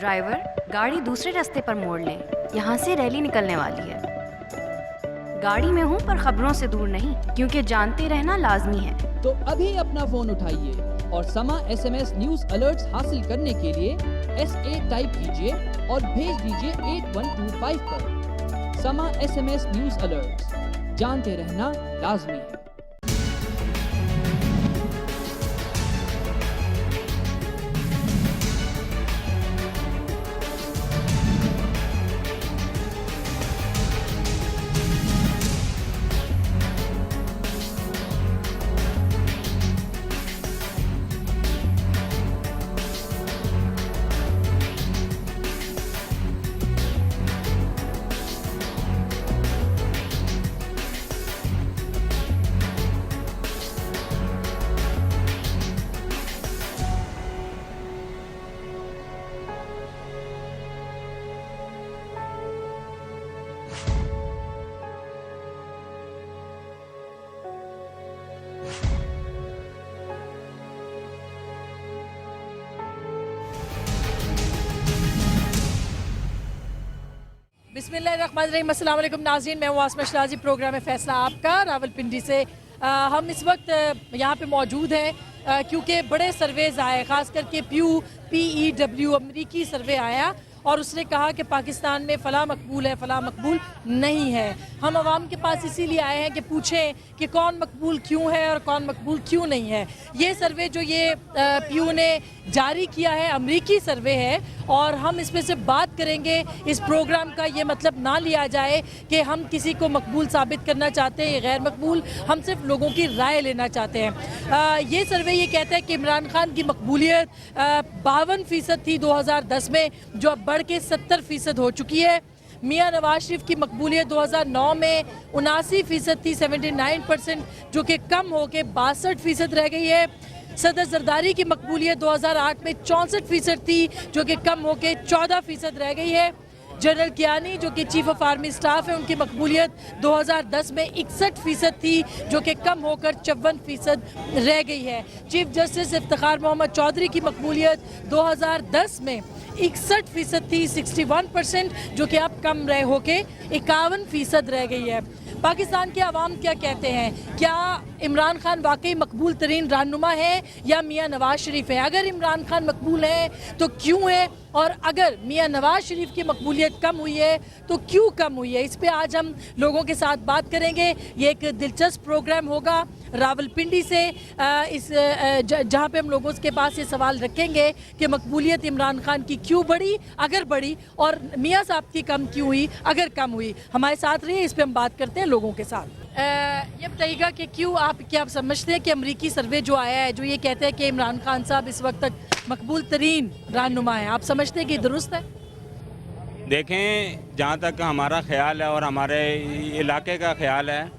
Driver, गाड़ी दूसरे रास्ते पर मोड़ लें। यहाँ से रैली निकलने वाली है। गाड़ी में हूँ पर खबरों से दूर नहीं, क्योंकि जानते रहना लाजमी है। तो अभी अपना फोन उठाइए और समा SMS न्यूज अलर्ट्स हासिल करने के लिए SA टाइप कीजिए और भेज दीजिए 8125 पर। समा SMS न्यूज अलर्ट्स, जानते रहना लाजमी है। बिस्मिल्लाहिर्रहमानिर्रहीम, अस्सलाम वालेकुम नाज़रीन, मैं हूँ आसमा शराजी। प्रोग्राम है फैसला आपका रावलपिंडी से। हम इस वक्त यहाँ पे मौजूद हैं क्योंकि बड़े सर्वेज आए, ख़ास करके PEW अमरीकी सर्वे आया और उसने कहा कि पाकिस्तान में फ़लाँ मकबूल है, फ़लाँ मकबूल नहीं है। हम आवाम के पास इसीलिए आए हैं कि पूछें कि कौन मकबूल क्यों है और कौन मकबूल क्यों नहीं है। ये सर्वे जो ये PU ने जारी किया है, अमरीकी सर्वे है, और हम इसमें से बात करेंगे। इस प्रोग्राम का ये मतलब ना लिया जाए कि हम किसी को मकबूल साबित करना चाहते हैं, गैर मकबूल। हम सिर्फ लोगों की राय लेना चाहते हैं। ये सर्वे ये कहता है कि इमरान खान की मकबूलियत 52% थी 2010 में, जो अब बढ़ के 70% हो चुकी है। मियाँ नवाज शरीफ की मकबूलियत 2009 में 79% थी, 79%, जो कि कम हो के 62% रह गई है। सदर जरदारी की मकबूलियत 2008 में 64% थी, जो कि कम हो के 14% रह गई है। जनरल कियानी जो कि चीफ ऑफ आर्मी स्टाफ है, उनकी मकबूलियत 2010 में 61% थी, जो कि कम होकर 54% रह गई है। चीफ जस्टिस इफ्तिखार मोहम्मद चौधरी की मकबूलियत 2010 में 61% थी, 61%, जो कि अब कम रह होके 51% रह गई है। पाकिस्तान के अवाम क्या कहते हैं? क्या इमरान खान वाकई मकबूल तरीन रहनुमा है या मियाँ नवाज शरीफ है? अगर इमरान खान मकबूल है तो क्यों है, और अगर मियाँ नवाज शरीफ की मकबूलियत कम हुई है तो क्यों कम हुई है? इस पे आज हम लोगों के साथ बात करेंगे। ये एक दिलचस्प प्रोग्राम होगा रावलपिंडी से, जहाँ पे हम लोगों के पास ये सवाल रखेंगे कि मकबूलियत इमरान खान की क्यों बढ़ी, अगर बढ़ी, और मियाँ साहब की कम क्यों हुई, अगर कम हुई। हमारे साथ रहिए, इस पे हम बात करते हैं लोगों के साथ। ये बताइएगा कि क्या आप समझते हैं कि अमरीकी सर्वे जो आया है, जो ये कहते हैं कि इमरान खान साहब इस वक्त तक मकबूल तरीन रहनुमा है, आप समझते हैं कि दुरुस्त है? देखें, जहाँ तक हमारा ख्याल है और हमारे इलाके का ख्याल है,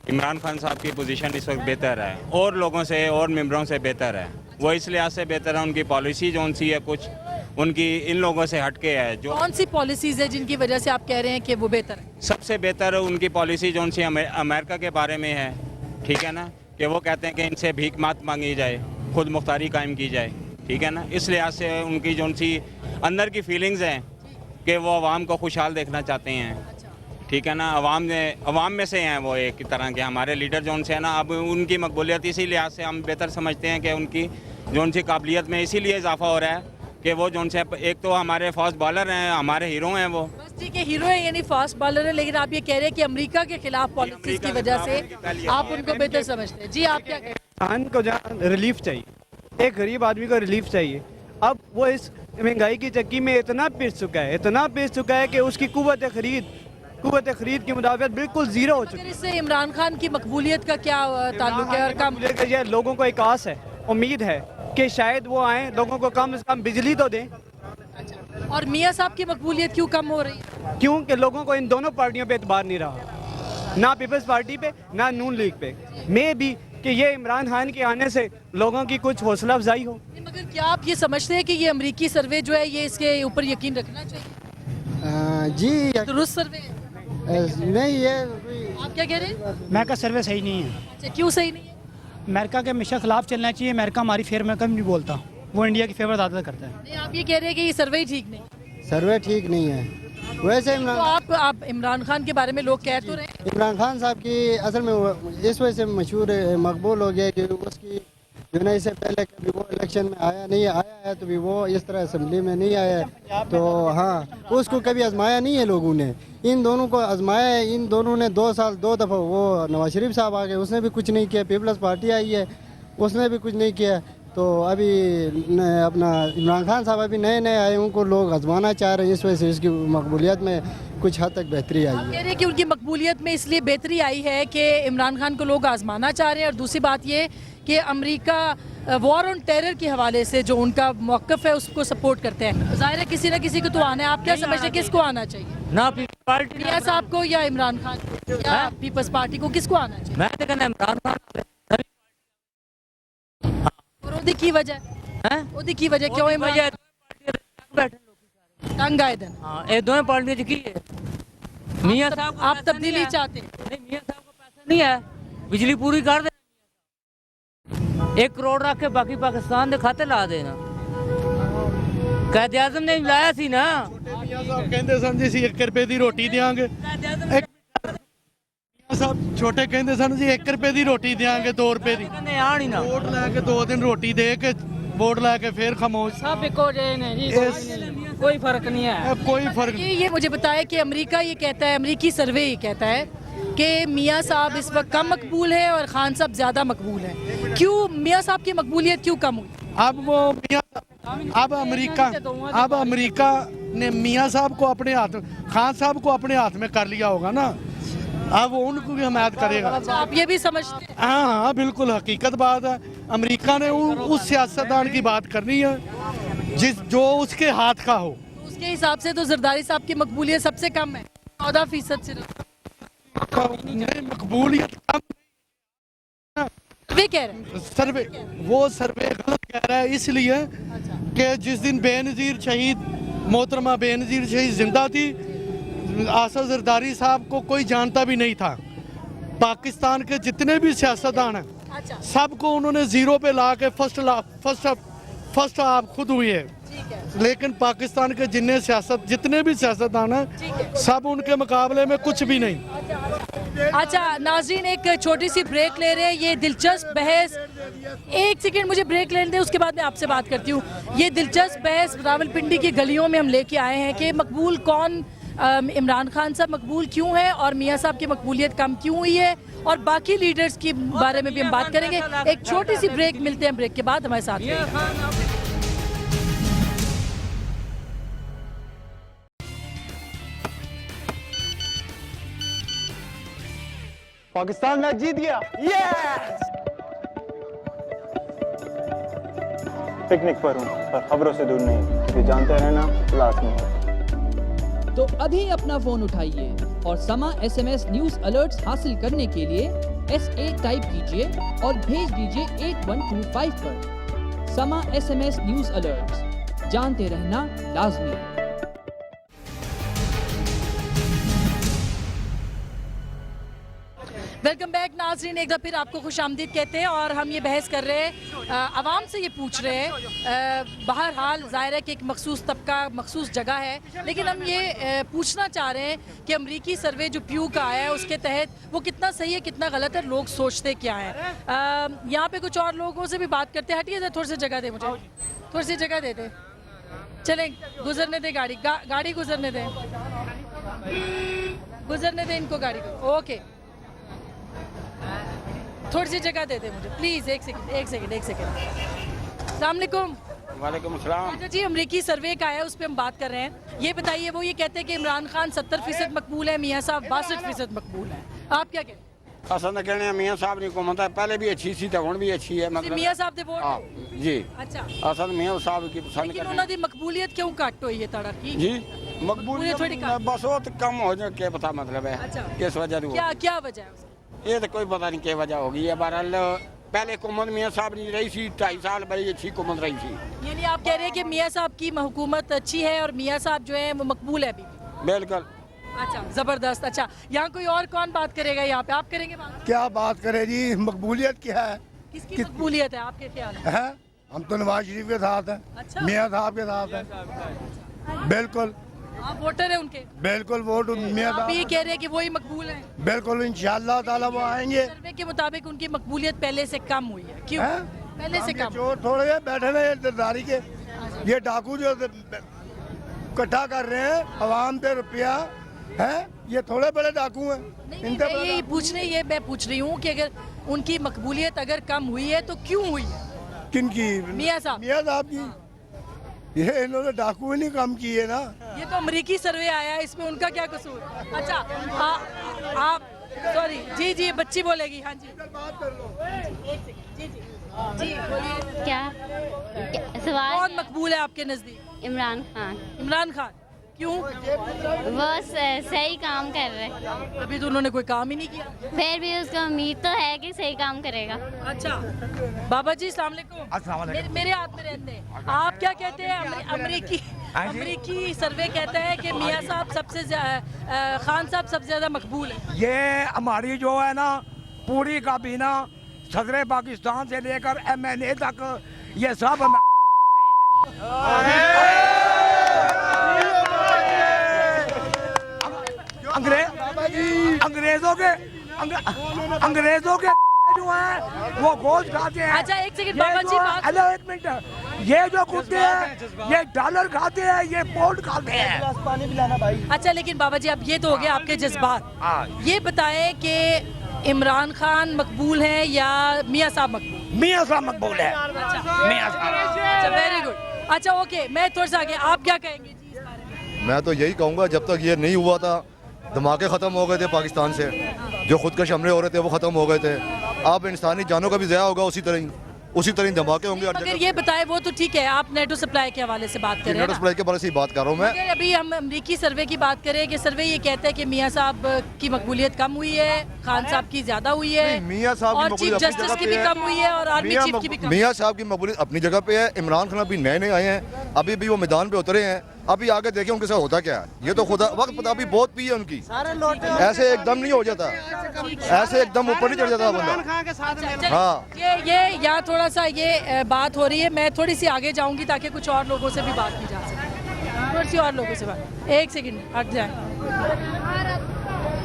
इमरान खान साहब की पोजीशन इस वक्त बेहतर है, और लोगों से और मेंबरों से बेहतर है। वो इस लिहाज से बेहतर है, उनकी पॉलिसी जो सी है कुछ उनकी इन लोगों से हटके है। जो कौन सी पॉलिसीज़ है जिनकी वजह से आप कह रहे हैं कि वो बेहतर है? सबसे बेहतर उनकी पॉलिसी जो सी अमेरिका के बारे में है, ठीक है ना, कि वो कहते हैं कि इनसे भीख मत मांगी जाए, खुद मुख्तारी कायम की जाए, ठीक है ना। इस लिहाज से उनकी जो सी अंदर की फीलिंग्स हैं कि वो अवाम को खुशहाल देखना चाहते हैं, ठीक है ना। अवाम में से हैं वो एक तरह के हमारे लीडर जो उनसे है ना। अब उनकी मकबूलियत इसी लिहाज से हम बेहतर समझते हैं कि उनकी जो सी काबिलियत में इसीलिए इजाफा हो रहा है कि वो जो से एक तो हमारे फास्ट बॉलर हैं, हमारे हीरो हैं वो। बस ठीक है, हीरो है यानी फास्ट बॉलर है, लेकिन आप ये कह रहे हैं कि अमेरिका के खिलाफ पॉलिसीज की वजह से आप उनको बेहतर समझते हैं। जी, आप क्या कह रहे हैं? खान को जहाँ रिलीफ चाहिए, एक गरीब आदमी को रिलीफ चाहिए। अब वो इस महंगाई की चक्की में इतना पिस चुका है कि उसकी कुव्वत खरीद की मुदाफ़त बिल्कुल ज़ीरो हो चुकी है। इससे इमरान खान की मकबूलियत का क्या ताल्लुक है? और कम लोगों को एक आस है, उम्मीद है कि शायद वो आए, लोगों को कम से कम बिजली तो दें। और मियाँ साहब की मकबूलियत क्यों कम हो रही है? क्योंकि लोगों को इन दोनों पार्टियों पे एतबार नहीं रहा, ना पीपल्स पार्टी पे ना नून लीग पे। मैं भी कि ये इमरान खान के आने से लोगों की कुछ हौसला अफजाई हो। मगर क्या आप ये समझते हैं कि ये अमरीकी सर्वे जो है ये इसके ऊपर यकीन रखना चाहिए? जी दुरुस्त सर्वे है? नहीं, ये आप क्या कह रहे हैं? अमेरिका का सर्वे सही नहीं है। अच्छा, क्यों सही नहीं है? अमेरिका के हमेशा खिलाफ चलना चाहिए। अमेरिका हमारी फेयर में कभी नहीं बोलता। वो इंडिया की फेवर ज़्यादा करता है। नहीं, आप ये कह रहे हैं कि ये सर्वे ही ठीक नहीं। सर्वे ठीक नहीं है। वैसे तो आप इमरान खान के बारे में लोग कह तो रहे हैं। इमरान खान साहब की असल में इस वजह से मशहूर मकबूल हो गया कि उसकी जो ना इससे पहले कभी वो इलेक्शन में आया है तो भी वो इस तरह असम्बली में नहीं आया है। तो हाँ, उसको कभी आजमाया नहीं है लोगों ने, इन दोनों को आजमाया है। इन दोनों ने 2 साल 2 दफ़ा, वो नवाज शरीफ साहब आ गए, उसने भी कुछ नहीं किया। पीपल्स पार्टी आई है, उसने भी कुछ नहीं किया। तो अभी अपना इमरान खान साहब अभी नए नए आए, उनको लोग आजमाना चाह रहे हैं, इस वजह से इसकी मकबूलियत में कुछ हद तक बेहतरी आई आप है। कह रहे हैं कि उनकी मकबूलियत में इसलिए बेहतरी आई है कि इमरान खान को लोग आजमाना चाह रहे हैं, और दूसरी बात ये कि अमेरिका वॉर ऑन टेरर के हवाले से जो उनका मौक़िफ़ है उसको सपोर्ट करते हैं। ज़ाहिर है किसी न किसी को तो आना है। आप क्या समझते हैं किसको आना चाहिए? ना पीपल्स पार्टी मियां साहब को या इमरान खान को या पीपल्स पार्टी को, किसको आना चाहिए? मैं तो कहना इमरान खान और ओदी की वजह हैं ओदी की वजह क्यों इमरान बैठे तंग आए दिन? हाँ, ये दोनों पार्टियां की है। मियां साहब को आप पैसा तब्दीली नहीं है। चाहते हैं? नहीं, मियां साहब को पैसा नहीं है, बिजली पूरी कर दे। 1 करोड़ रख के बाकी पाकिस्तान के खाते ला देना। कायदे आज़म ने लाया सी ना। ਮੀਆਂ ਸਾਹਿਬ ਕਹਿੰਦੇ ਸਨ ਜੀ ਅਸੀਂ 1 ਰੁਪਏ ਦੀ ਰੋਟੀ ਦੇਵਾਂਗੇ। ਮੀਆਂ ਸਾਹਿਬ ਛੋਟੇ ਕਹਿੰਦੇ ਸਨ ਜੀ 1 ਰੁਪਏ ਦੀ ਰੋਟੀ ਦੇਵਾਂਗੇ 2 ਰੁਪਏ ਦੀ। कहने आन ही ना। ਵੋਟ ਲੈ ਕੇ 2 ਦਿਨ ਰੋਟੀ ਦੇ ਕੇ ਵੋਟ ਲੈ ਕੇ ਫਿਰ ਖਾਮੋਸ਼। सब इको ने जी, कोई फर्क नहीं है। कोई फर्क ये मुझे बताया कि अमेरिका ये कहता है, अमेरिकी सर्वे ये कहता है कि मियां साहब इस वक्त कम मकबूल है और खान साहब ज़्यादा मकबूल है। क्यों मियां साहब की मकबूलियत क्यों कम हुई? अब वो अब अमेरिका ने मियां साहब को अपने हाथ, खान साहब को अपने हाथ में कर लिया होगा ना, अब वो उनको भी हमायत करेगा। अच्छा, आप ये भी समझते हैं? हाँ हाँ बिल्कुल हकीकत बात है। अमेरिका ने उस सियासतदान की बात करनी है जो उसके हाथ का हो। उसके हिसाब से तो जरदारी साहब की मकबूलियत सबसे कम है, 14% सिर्फ। नहीं, मकबूलियत कम वे कह रहे हैं। सर्वे, वो सर्वे गलत कह रहा है इसलिए कि जिस दिन बेनज़ीर शहीद, मोहतरमा बेनज़ीर शहीद जिंदा थी, आसफ जरदारी साहब को कोई जानता भी नहीं था। पाकिस्तान के जितने भी सियासतदान हैं अच्छा, सबको उन्होंने ज़ीरो पे ला के फर्स्ट आप खुद हुए हैं। ठीक है। लेकिन पाकिस्तान के जितने भी सियासतदान हैं सब उनके मुकाबले में कुछ भी नहीं। अच्छा नाज़रीन, एक छोटी सी ब्रेक ले रहे हैं। ये दिलचस्प बहस, 1 सेकंड मुझे ब्रेक लेने दें, उसके बाद मैं आपसे बात करती हूँ। ये दिलचस्प बहस रावलपिंडी की गलियों में हम लेके आए हैं कि मकबूल कौन, इमरान खान साहब मकबूल क्यों है और मियां साहब की मकबूलियत कम क्यों हुई है, और बाकी लीडर्स के बारे में भी हम बात करेंगे। एक छोटी सी ब्रेक, मिलते हैं ब्रेक के बाद, हमारे साथ रहिए। पाकिस्तान मैच जीत गया। यस! पिकनिक पर हूँ पर खबरों से दूर नहीं, ये जानते रहना लाजमी है। तो अभी अपना फोन उठाइए और समा SMS न्यूज अलर्ट्स हासिल करने के लिए SA टाइप कीजिए और भेज दीजिए 8125 पर। समा SMS न्यूज अलर्ट्स, जानते रहना लाजमी है। वेलकम बैक नाज़रीन, एक बार फिर आपको खुशामदीद कहते हैं। और हम ये बहस कर रहे हैं, आवाम से ये पूछ रहे हैं। बहरहाल ज़ाहिर है कि एक मखसूस तबका, मखसूस जगह है, लेकिन हम ये पूछना चाह रहे हैं कि अमरीकी सर्वे जो प्यू का आया है उसके तहत वो कितना सही है, कितना गलत है, लोग सोचते क्या हैं। यहाँ पे कुछ और लोगों से भी बात करते हैं। हटिए, थोड़ी सी जगह दे, मुझे थोड़ी सी जगह दे दे। चलें, गुजरने दे गाड़ी गुजरने दें, गुजरने दें इनको गाड़ी को। ओके, थोड़ी सी जगह दे दे मुझे प्लीज़। एक सेकंड। अस्सलाम वालेकुम। वालेकुम अस्सलाम। अच्छा जी, अमरीकी सर्वे का है, उस पर हम बात कर रहे हैं। ये बताइए, वो ये कहते हैं कि इमरान खान 70% मकबूल है, मियां साहब 62% मकबूल है। आप क्या कहते हैं? असल कहने मियाँ साहब की हुकूमत है, पहले भी अच्छी सी तो हुण भी अच्छी है। मतलब मियां साहब दे वोट हाँ जी, अच्छा, असल मियाँ साहब की पसंद लेकिन करने उन्हों दी मकबूलियत क्यों घट हुई है तड़ा की? जी, मकबूलियत थोड़ी कम। बस वो तो कम हो जाए, क्या पता मतलब है अच्छा, किस वजह से क्या क्या वजह है उसकी? ये तो कोई पता नहीं क्या वजह होगी। है बहरहाल पहले हुकूमत मियाँ साहब नहीं रही थी, 2.5 साल बड़ी अच्छी हुकूमत रही थी। यानी आप कह रहे हैं कि मियां साहब की हुकूमत अच्छी है और मियां साहब जो है वो मकबूल है अभी भी? बिल्कुल। अच्छा, जबरदस्त। अच्छा, यहाँ कोई और कौन बात करेगा? यहाँ पे आप करेंगे बात? क्या बात करें जी, मकबूलियत क्या है? किसकी मकबूलियत है आपके ख्याल में? है हम तो नवाज शरीफ के साथ हैं, अच्छा। मियाँ साहब के साथ हैं। बिल्कुल आप वोटर हैं उनके? बिल्कुल वोट मियाँ आप साहब, ये कह रहे हैं कि वही मकबूल हैं? बिल्कुल इंशाअल्लाह ताला वो आएंगे। सर्वे के मुताबिक उनकी मकबूलियत पहले से कम हुई है, क्यों? हैं? पहले से हम ये कम। चोर थोड़े ये बैठे हैं ये दिलदारी के, ये डाकू जो इकट्ठा कर रहे हैं अवाम पे रुपया है, ये थोड़े बड़े डाकू हैं। नहीं, इनके मैं ये पूछ रही हूँ कि अगर उनकी मकबूलियत अगर कम हुई है तो क्यों हुई है? किनकी? मियाँ साहब। मियाँ साहब की। ये इन्होंने डाकू ही नहीं कम किए ना। ये तो अमेरिकी सर्वे आया है, इसमें उनका क्या कसूर? अच्छा आप सॉरी, जी जी बच्ची बोलेगी। हाँ जी जी जी जी बोलिए। क्या सवाल? कौन मकबूल है आपके नजदीक? इमरान खान। इमरान खान क्यों? वो सही काम कर रहे हैं। अभी तो उन्होंने कोई काम ही नहीं किया। फिर भी उसको उम्मीद तो है कि सही काम करेगा। अच्छा बाबा जी अस्सलाम वालेकुम। मेरे हाथ में रहते हैं। आप क्या कहते हैं? अमेरिकी सर्वे कहता है कि मियाँ साहब सबसे खान साहब सबसे ज्यादा मकबूल है। ये हमारी जो है ना पूरी काबीना सदर पाकिस्तान से लेकर MNA तक ये सब अंग्रेजों के जो है वो गोश्त खाते हैं। अच्छा एक सेकंड बाबा जी हेलो एक मिनट, ये जो कुत्ते हैं ये डॉलर खाते हैं, ये पोर्ट खाते हैं। पानी पिलाना भाई। अच्छा लेकिन बाबा जी अब ये तो हो गया आपके जज्बात। ये बताएं कि इमरान खान मकबूल है या मियाँ साहब मकबूल? मियाँ साहब मकबूल है। मियाँ साहब। अच्छा वेरी गुड। अच्छा ओके, मैं थोड़ा सा आगे, आप क्या कहेंगे जी इस बारे में? मैं तो यही कहूँगा जब तक ये नहीं हुआ था धमाके ख़त्म हो गए थे पाकिस्तान से, जो खुदकश हमले हो रहे थे वो ख़त्म हो गए थे। अब इंसानी जानों का भी ज़या होगा, उसी तरह धमाके होंगे। अगर ये बताएं वो तो ठीक है, आप नेटो सप्लाई के हवाले से बात कर रहे हैं नेटो सप्लाई के बारे से ही बात कर रहा हूँ मैं। अगर अभी हम अमरीकी सर्वे की बात करें कि सर्वे ये कहता है कि मियाँ साहब की मकबूलियत कम हुई है, खान साहब की ज्यादा हुई है, मियाँ साहब और चीफ जस्टिस की भी कम हुई है और आर्मी चीफ की भी कम। मियाँ साहब की मकबूलियत अपनी जगह पे है। इमरान खान अभी नए आए हैं, अभी भी वो मैदान पे उतरे हैं। अभी आगे देखें उनके साथ होता क्या है। ये तो खुदा वक्त पता अभी बहुत पी है उनकी, ऐसे एकदम नहीं हो जाता, ऐसे एकदम ऊपर नहीं चढ़ जाता बंदा। हाँ ये यहाँ थोड़ा सा ये बात हो रही है, मैं थोड़ी सी आगे जाऊंगी ताकि कुछ और लोगों से भी बात की जा सके। थोड़ी सी और लोगों से बात, एक सेकंड हट जाए।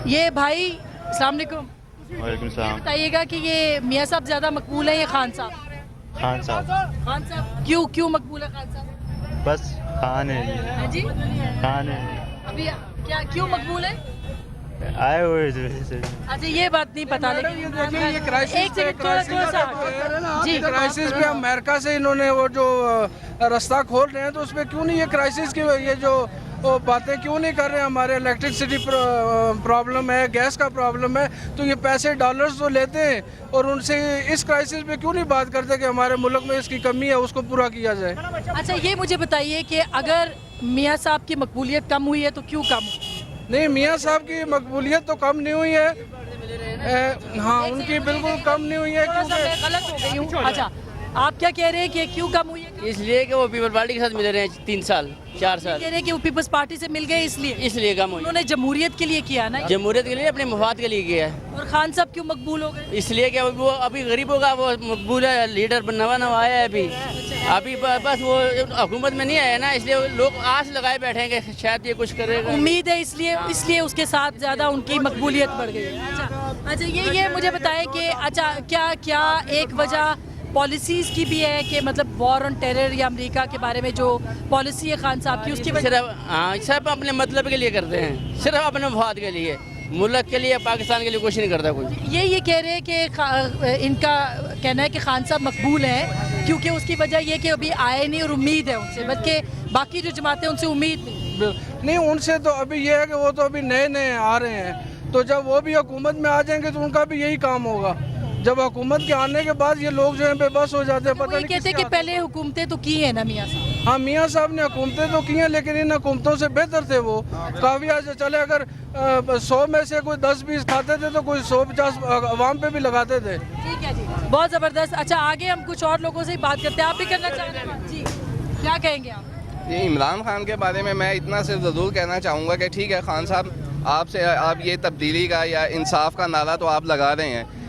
ये भाई अस्सलाम वालेकुम। वालेकुम सलाम। बताइएगा कि ये मियाँ साहब ज्यादा मकबूल है या खान साहब? खान साहब। खान साहब क्यों मकबूल है खान साहब? बस खान है हाँ जी, खान है, अभी क्या क्यों मकबूल है? आए हुए से। अच्छा ये बात नहीं पता, लेकिन ये क्राइसिस एक सेकंड थोड़ा सा जी। क्राइसिस पे अमेरिका से इन्होंने वो जो रास्ता खोल रहे हैं तो उसमें क्यों नहीं ये क्राइसिस की ये जो वो बातें क्यों नहीं कर रहे हैं? हमारे इलेक्ट्रिसिटी प्रॉब्लम है, गैस का प्रॉब्लम है, तो ये पैसे डॉलर्स तो लेते हैं और उनसे इस क्राइसिस पे क्यों नहीं बात करते कि हमारे मुल्क में इसकी कमी है उसको पूरा किया जाए। अच्छा ये मुझे बताइए कि अगर मियाँ साहब की मकबूलियत कम हुई है तो क्यों कम हुई? नहीं, मियाँ साहब की मकबूलियत तो कम नहीं हुई है। हाँ उनकी बिल्कुल कम नहीं हुई है मैं गलत हो गई हूँ। अच्छा आप क्या कह रहे हैं कि क्यों कम हुई है? इसलिए कि वो पीपल पार्टी के साथ मिल रहे हैं 3 साल 4 साल, कह रहे हैं कि वो पीपल्स पार्टी से मिल गए इसलिए कम हुई। उन्होंने जमहूरियत के लिए किया ना, जमहूरियत के लिए, अपने मफाद के लिए किया है। और खान साहब क्यों मकबूल हो गए? इसलिए कि वो अभी गरीबों का वो मकबूल है, लीडर नवा आया है अभी बस वो हुकूमत में नहीं आया ना, इसलिए लोग आस लगाए बैठे हैं कि शायद ये कुछ करेगा। उम्मीद है इसलिए उसके साथ ज्यादा उनकी मकबूलियत बढ़ गई है। अच्छा ये मुझे बताएं कि अच्छा क्या एक वजह पॉलिसीज़ की भी है कि मतलब वॉर ऑन टेरर या अमेरिका के बारे में जो पॉलिसी है खान साहब की, उसकी वजह? हाँ सिर्फ अपने मतलब के लिए करते हैं, सिर्फ अपने मफाद के लिए, मुल्क के लिए, पाकिस्तान के लिए कुछ नहीं करता कोई। ये कह रहे हैं कि इनका कहना है कि खान साहब मकबूल हैं क्योंकि उसकी वजह ये कि अभी आए नहीं और उम्मीद है उनसे, बल्कि बाकी जो जमातें उनसे उम्मीद नहीं। उनसे तो अभी ये है कि वो तो अभी नए आ रहे हैं, तो जब वो भी हुकूमत में आ जाएंगे तो उनका भी यही काम होगा। जब हुकूमत के आने के बाद ये लोग जो है बेबस हो जाते हैं। पता नहीं कहते हैं कि पहले हुकूमतें तो की है ना मियाँ साहब। हाँ मियाँ साहब ने हुकूमतें तो की हैं, लेकिन इन हुकूमतों से बेहतर थे वो काफ़ी। आज चले अगर 100 में से कोई 10-20 खाते थे तो कोई 100-50 अवाम पे भी लगाते थे। ठीक है जी, बहुत ज़बरदस्त। अच्छा आगे हम कुछ और लोगों से बात करते हैं, आप भी करना चाह रहे हैं जी, क्या कहेंगे आप? ये इमरान खान के बारे में मैं इतना सिर्फ ज़रूर कहना चाहूँगा कि ठीक है खान साहब, आप ये तब्दीली का या इंसाफ का नारा तो आप लगा रहे हैं,